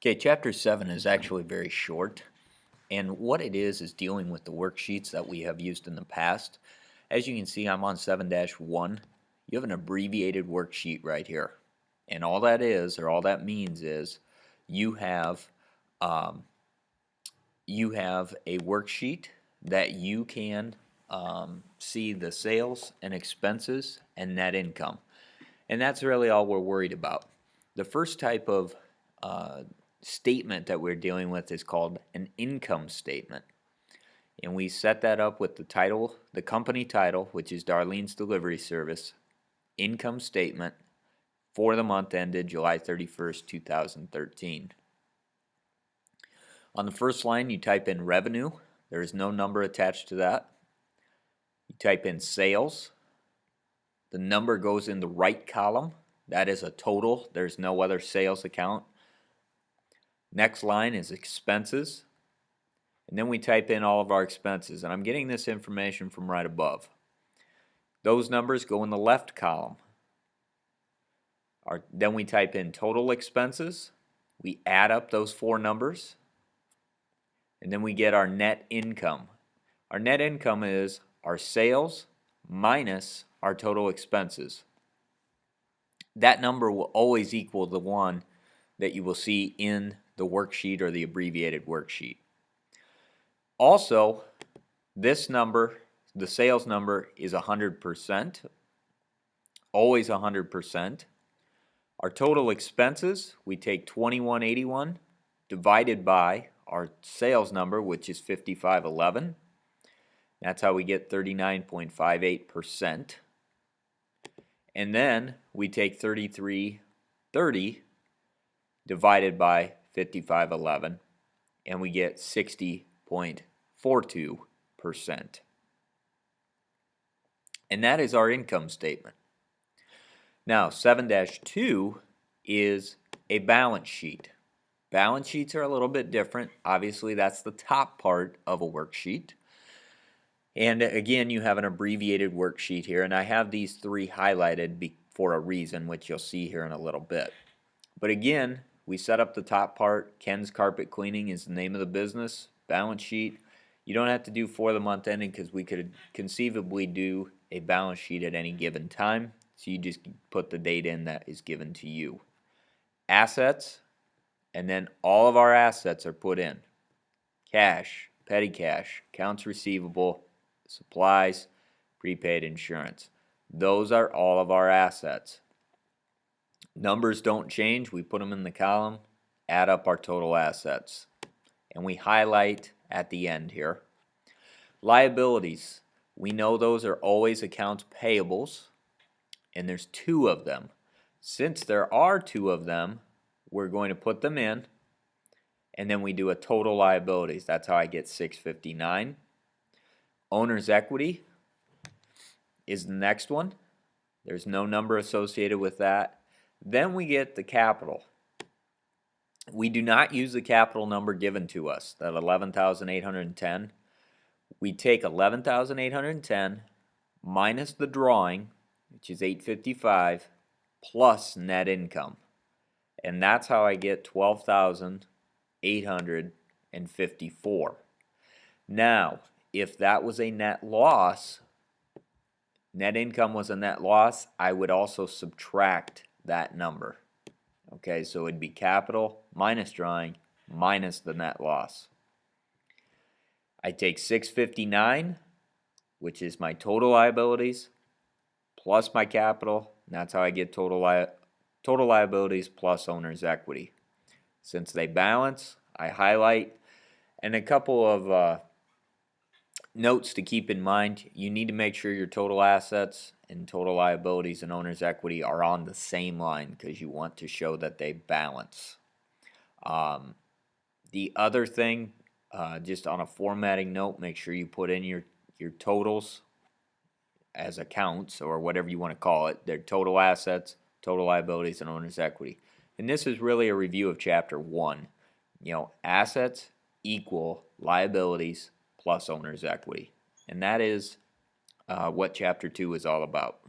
Okay, Chapter 7 is actually very short, and what it is dealing with the worksheets that we have used in the past. As you can see, I'm on 7-1. You have an abbreviated worksheet right here, and all that is, or all that means is, you have um, you have a worksheet that you can see the sales and expenses and net income. And that's really all we're worried about. The first type of uh, statement that we're dealing with is called an income statement. And we set that up with the title, the company title, which is Darlene's Delivery Service, income statement for the month ended July 31st, 2013. On the first line, you type in revenue. There is no number attached to that. You type in sales. The number goes in the right column. That is a total. There's no other sales account. Next line is expenses. And then we type in all of our expenses. And I'm getting this information from right above. Those numbers go in the left column. Then we type in total expenses. We add up those four numbers. And then we get our net income. Our net income is our sales minus our total expenses. That number will always equal the one that you will see in the worksheet or the abbreviated worksheet. Also, this number, the sales number, is 100%, always 100%. Our total expenses, we take 2181 divided by our sales number, which is 5511. That's how we get 39.58%. And then we take 3330 divided by 5511, and we get 60.42%. And that is our income statement. Now, 7-2 is a balance sheet. Balance sheets are a little bit different. Obviously, that's the top part of a worksheet. And again, you have an abbreviated worksheet here, and I have these three highlighted for a reason, which you'll see here in a little bit. But again, we set up the top part. Ken's Carpet Cleaning is the name of the business. Balance sheet. You don't have to do for the month ending because we could conceivably do a balance sheet at any given time. So you just put the date in that is given to you. Assets, and then all of our assets are put in. Cash, petty cash, accounts receivable, supplies, prepaid insurance. Those are all of our assets. Numbers don't change. We put them in the column, add up our total assets. And we highlight at the end here. Liabilities. We know those are always accounts payables, and there's two of them. Since there are two of them, we're going to put them in, and then we do a total liabilities. That's how I get 659. Owner's equity is the next one. There's no number associated with that. Then we get the capital. We do not use the capital number given to us, that 11,810. We take 11,810 minus the drawing, which is 855, plus net income. And that's how I get 12,854. Now, if that was a net loss, net income was a net loss, I would also subtract that number. Okay, so it'd be capital minus drawing minus the net loss. I take 659, which is my total liabilities, plus my capital, and that's how I get total liabilities plus owner's equity. Since they balance, I highlight. And a couple of notes to keep in mind. You need to make sure your total assets and total liabilities and owner's equity are on the same line because you want to show that they balance. The other thing, just on a formatting note, make sure you put in your totals as accounts or whatever you want to call it. They're total assets, total liabilities, and owner's equity. And this is really a review of Chapter 1. You know, assets equal liabilities plus owner's equity. And that is what Chapter 2 is all about.